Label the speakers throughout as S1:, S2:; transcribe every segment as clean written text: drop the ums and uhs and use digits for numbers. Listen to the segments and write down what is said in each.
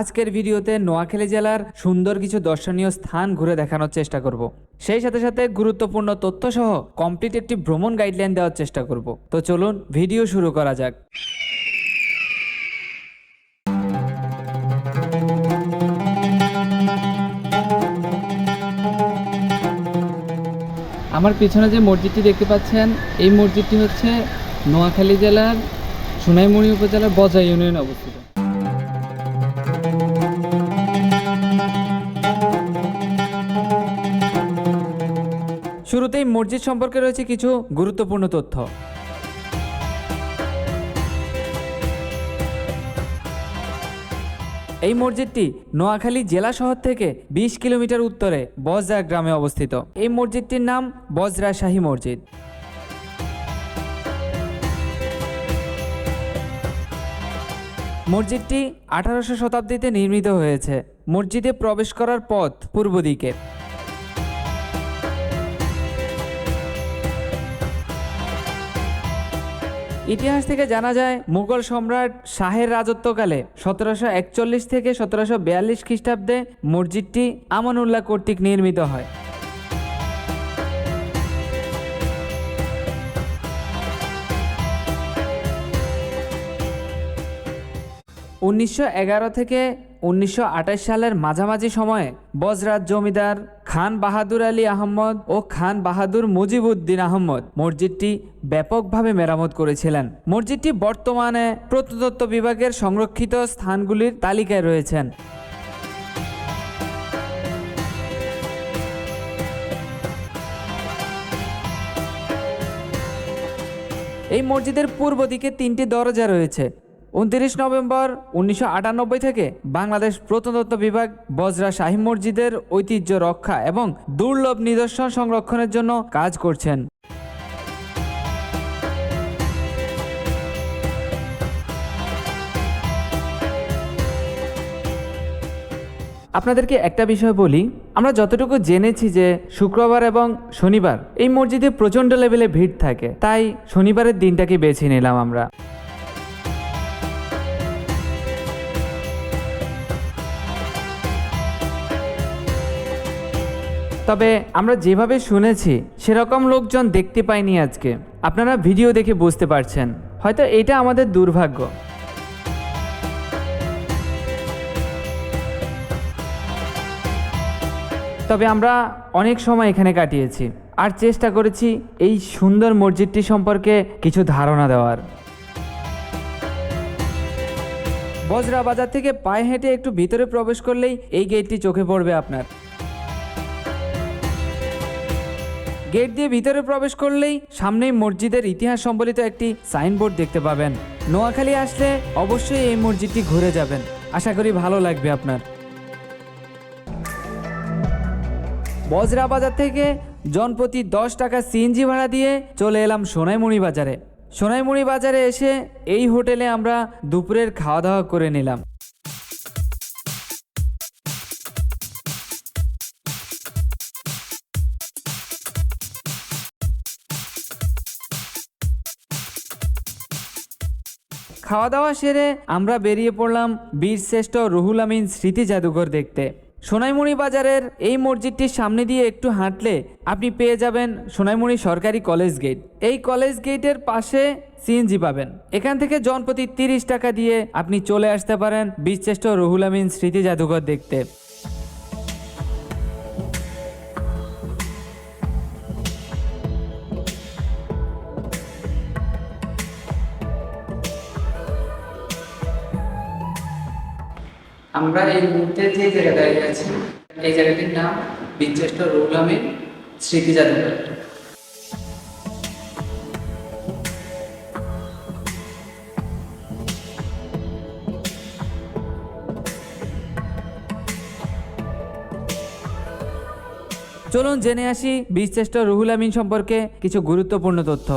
S1: আজকের ভিডিওতে নোয়াখালী জেলার সুন্দর কিছু দর্শনীয় স্থান ঘুরে দেখানোর চেষ্টা করব। সেই সাথে সাথে গুরুত্বপূর্ণ তথ্য সহ কমপ্লিট একটি ভ্রমণ গাইডলাইন দেওয়ার চেষ্টা করব। তো চলুন ভিডিও শুরু করা যাক। আমার পিছনে যে মসজিদটি দেখতে পাচ্ছেন, এই মসজিদটি হচ্ছে নোয়াখালী জেলার সোনাইমুড়ি উপজেলার বজরা ইউনিয়নে অবস্থিত। শুরুতেই মসজিদ সম্পর্কে রয়েছে কিছু গুরুত্বপূর্ণ তথ্য। এই মসজিদটি নোয়াখালী জেলা শহর থেকে 20 কিলোমিটার উত্তরে বজরা গ্রামে অবস্থিত। এই মসজিদটির নাম বজরা শাহী মসজিদ। মসজিদটি 1800 শতাব্দীতে নির্মিত হয়েছে। মসজিদে প্রবেশ করার পথ পূর্ব দিকে। ইতিহাস থেকে জানা যায়, মুঘল সম্রাট শাহের রাজত্বকালে 1741 থেকে 1742 খ্রিস্টাব্দে মসজিদটি আমানুল্লাহ কর্তৃক নির্মিত হয়। (1911 থেকে 1928 সালের মাঝামাঝি সময়ে বজরার জমিদার খান বাহাদুর আলী আহমদ ও খান বাহাদুর মুজিবউদ্দিন আহমদ মসজিদটি ব্যাপকভাবে মেরামত করেছিলেন। মসজিদটি বর্তমানে প্রত্নতত্ত্ব বিভাগের সংরক্ষিত স্থানগুলির তালিকায় রয়েছেন। এই মসজিদের পূর্ব দিকে 3টি দরজা রয়েছে। 29 নভেম্বর 1998 থেকে বাংলাদেশ প্রত্নতত্ত্ব বিভাগ বজরা শাহী মসজিদের ঐতিহ্য রক্ষা এবং দুর্লভ নিদর্শন সংরক্ষণের জন্য কাজ করছেন। আপনাদেরকে একটা বিষয় বলি, আমরা যতটুকু জেনেছি যে শুক্রবার এবং শনিবার এই মসজিদে প্রচণ্ড লেভেলে ভিড় থাকে, তাই শনিবারের দিনটাকে বেছে নিলাম আমরা। তবে আমরা যেভাবে শুনেছি সেরকম লোকজন দেখতে পাইনি আজকে। আপনারা ভিডিও দেখে বুঝতে পারছেন, হয়তো এটা আমাদের দুর্ভাগ্য। তবে আমরা অনেক সময় এখানে কাটিয়েছি আর চেষ্টা করেছি এই সুন্দর মসজিদটি সম্পর্কে কিছু ধারণা দেওয়ার। বজরা বাজার থেকে পায়ে হেঁটে একটু ভিতরে প্রবেশ করলেই এই গেটটি চোখে পড়বে আপনার। গেট দিয়ে ভিতরে প্রবেশ করলেই সামনেই মসজিদের ইতিহাস সম্বলিত একটি সাইনবোর্ড দেখতে পাবেন। নোয়াখালী আসলে অবশ্যই এই মসজিদটি ঘুরে যাবেন, আশা করি ভালো লাগবে আপনার। বজরা বাজার থেকে জনপ্রতি 10 টাকা সিএনজি ভাড়া দিয়ে চলে এলাম সোনাইমুড়ি বাজারে। সোনাইমুড়ি বাজারে এসে এই হোটেলে আমরা দুপুরের খাওয়া দাওয়া করে নিলাম। খাওয়া দাওয়া সেরে আমরা বেরিয়ে পড়লাম বীরশ্রেষ্ঠ রুহুল আমিন স্মৃতি জাদুঘর দেখতে। সোনাইমুড়ি বাজারের এই মসজিদটির সামনে দিয়ে একটু হাঁটলে আপনি পেয়ে যাবেন সোনাইমুড়ি সরকারি কলেজ গেট। এই কলেজ গেটের পাশে সিএনজি পাবেন। এখান থেকে জনপ্রতি 30 টাকা দিয়ে আপনি চলে আসতে পারেন বীরশ্রেষ্ঠ রুহুল আমিন স্মৃতি জাদুঘর দেখতে। আমরা এই মুহূর্তে যে জায়গায় দাঁড়িয়ে আছি, এই জায়গাটির নাম বীরশ্রেষ্ঠ রুহুল আমিন স্মৃতি জাদুঘর। চলুন জেনে আসি বীরশ্রেষ্ঠ রুহুল আমিন সম্পর্কে কিছু গুরুত্বপূর্ণ তথ্য।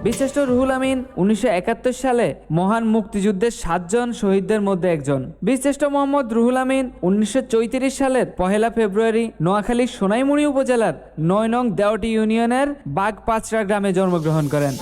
S1: বীরশ্রেষ্ঠ রুহুল আমিন 1971 সালে মহান মুক্তিযুদ্ধের 7 জন শহীদদের মধ্যে একজন। বীরশ্রেষ্ঠ মোহাম্মদ রুহুল আমিন 1934 সালের 1 ফেব্রুয়ারি নোয়াখালীর সোনাইমুড়ি উপজেলার 9 নং দেওয়াটি ইউনিয়নের বাগপাচড়া গ্রামে জন্মগ্রহণ করেন।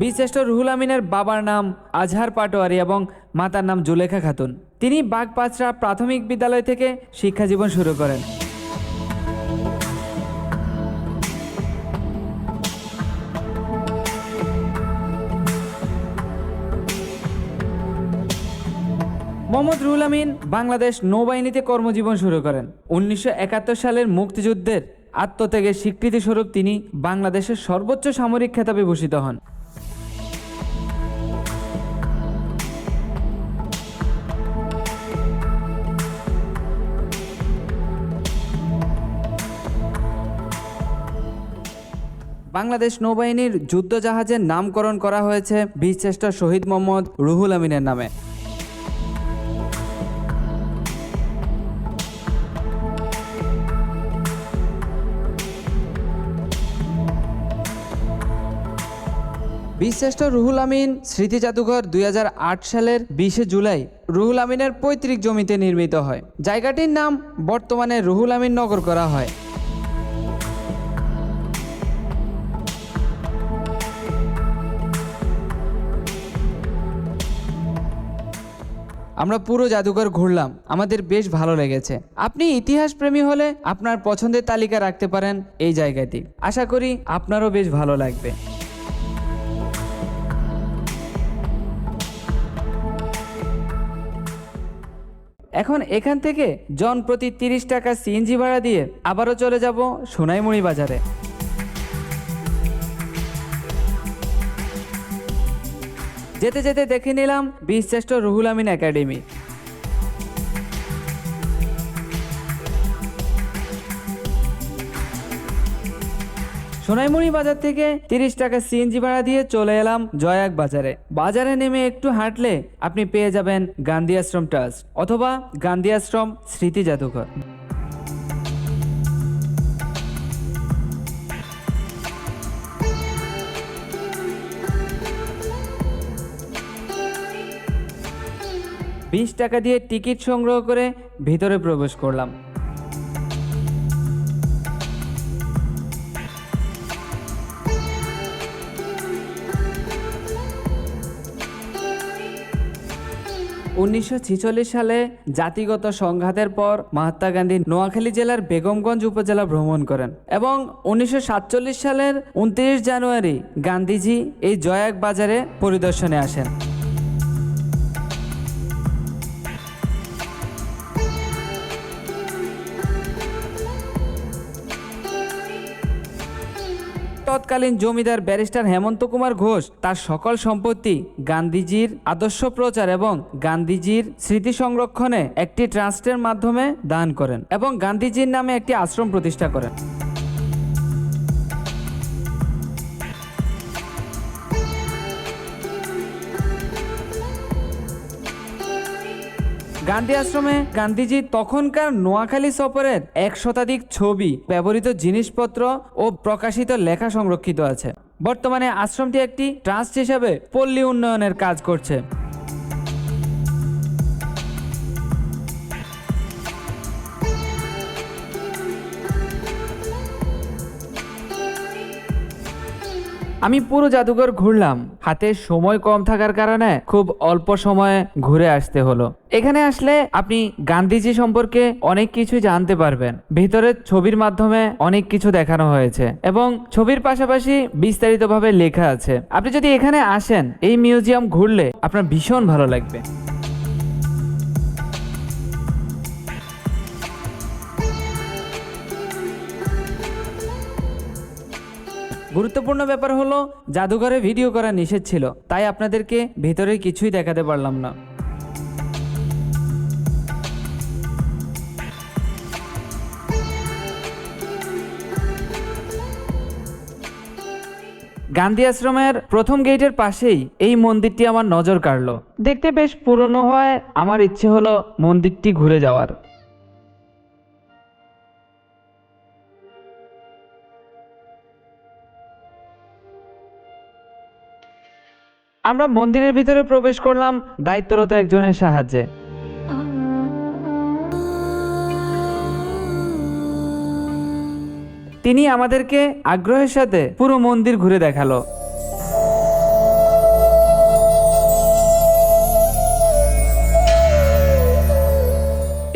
S1: বীরশ্রেষ্ঠ রুহুল আমিনের বাবার নাম আজহার পাটোয়ারি এবং মাতার নাম জুলেখা খাতুন। তিনি বাগপাচড়া প্রাথমিক বিদ্যালয় থেকে শিক্ষা জীবন শুরু করেন। মোহাম্মদ রুহুল আমিন বাংলাদেশ নৌবাহিনীতে কর্মজীবন শুরু করেন। 1971 সালের মুক্তিযুদ্ধের আত্মত্যাগের স্বীকৃতিস্বরূপ তিনি বাংলাদেশের সর্বোচ্চ সামরিক খেতাবে ভূষিত হন। বাংলাদেশ নৌবাহিনীর যুদ্ধজাহাজের নামকরণ করা হয়েছে বীরশ্রেষ্ঠ শহীদ মোহাম্মদ রুহুল আমিনের নামে। বীরশ্রেষ্ঠ রুহুল আমিন স্মৃতি জাদুঘর 2008 সালের 20 জুলাই রুহুল আমিনের পৈতৃক জমিতে নির্মিত হয়। জায়গাটির নাম বর্তমানে রুহুল আমিন নগর করা হয়। আমরা পুরো জাদুঘর ঘুরলাম, আমাদের বেশ ভালো লেগেছে। আপনি ইতিহাস প্রেমী হলে আপনার পছন্দের তালিকা রাখতে পারেন এই জায়গাটি। আশা করি আপনারও বেশ ভালো লাগবে। এখন এখান থেকে জন প্রতি 30 টাকা সিএনজি ভাড়া দিয়ে আবারও চলে যাব সোনাইমুড়ি বাজারে। যেতে যেতে দেখে নিলাম বীরশ্রেষ্ঠ রুহুল আমিন একাডেমি। সোনাইমুড়ি বাজার থেকে 30 টাকা সিএনজি ভাড়া দিয়ে চলে এলাম জয়াক বাজারে। বাজারে নেমে একটু হাঁটলে আপনি পেয়ে যাবেন গান্ধী আশ্রম ট্রাস্ট অথবা গান্ধী আশ্রম স্মৃতি জাদুঘর। 20 টাকা দিয়ে টিকিট সংগ্রহ করে ভিতরে প্রবেশ করলাম। উনিশশো সালে জাতিগত সংঘাতের পর মহাত্মা গান্ধী নোয়াখালী জেলার বেগমগঞ্জ উপজেলা ভ্রমণ করেন এবং 1947 সালের 29 জানুয়ারি গান্ধীজি এই জয়াক বাজারে পরিদর্শনে আসেন। তৎকালীন জমিদার ব্যারিস্টার হেমন্ত কুমার ঘোষ তার সকল সম্পত্তি গান্ধীজির আদর্শ প্রচার এবং গান্ধীজির স্মৃতি সংরক্ষণে একটি ট্রাস্টের মাধ্যমে দান করেন এবং গান্ধীজির নামে একটি আশ্রম প্রতিষ্ঠা করেন। গান্ধী আশ্রমে গান্ধীজি তখনকার নোয়াখালী সফরের 1 শতাধিক ছবি, ব্যবহৃত জিনিসপত্র ও প্রকাশিত লেখা সংরক্ষিত আছে। বর্তমানে আশ্রমটি একটি ট্রাস্ট হিসেবে পল্লী উন্নয়নের কাজ করছে। আমি পুরো জাদুঘর ঘুরলাম। হাতে সময় কম থাকার কারণে খুব অল্প সময়ে ঘুরে আসতে হলো। এখানে আসলে আপনি গান্ধীজি সম্পর্কে অনেক কিছু জানতে পারবেন। ভিতরে ছবির মাধ্যমে অনেক কিছু দেখানো হয়েছে এবং ছবির পাশাপাশি বিস্তারিতভাবে লেখা আছে। আপনি যদি এখানে আসেন, এই মিউজিয়াম ঘুরলে আপনার ভীষণ ভালো লাগবে। গুরুত্বপূর্ণ ব্যাপার হলো জাদুঘরে ভিডিও করা নিষেধ ছিল, তাই আপনাদেরকে ভেতরে কিছুই দেখাতে পারলাম না। গান্ধী আশ্রমের প্রথম গেটের পাশেই এই মন্দিরটি আমার নজর কাড়লো। দেখতে বেশ পুরনো হয়, আমার ইচ্ছে হলো মন্দিরটি ঘুরে যাওয়ার। আমরা মন্দিরের ভিতরে প্রবেশ করলাম দায়িত্বরত একজনের সাহায্যে। তিনি আমাদেরকে আগ্রহের সাথে পুরো মন্দির ঘুরে দেখালো।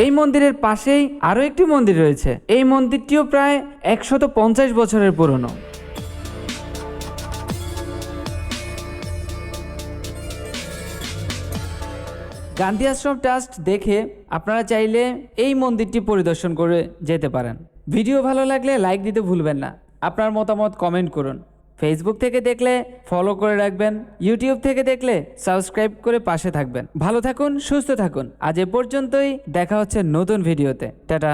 S1: এই মন্দিরের পাশেই আরো একটি মন্দির রয়েছে। এই মন্দিরটিও প্রায় 150 বছরের পুরনো। গান্ধী আশ্রম ট্রাস্ট দেখে আপনারা চাইলে এই মন্দিরটি পরিদর্শন করে যেতে পারেন। ভিডিও ভালো লাগলে লাইক দিতে ভুলবেন না। আপনার মতামত কমেন্ট করুন। ফেসবুক থেকে দেখলে ফলো করে রাখবেন, ইউটিউব থেকে দেখলে সাবস্ক্রাইব করে পাশে থাকবেন। ভালো থাকুন, সুস্থ থাকুন। আজ এ পর্যন্তই, দেখা হচ্ছে নতুন ভিডিওতে। টাটা।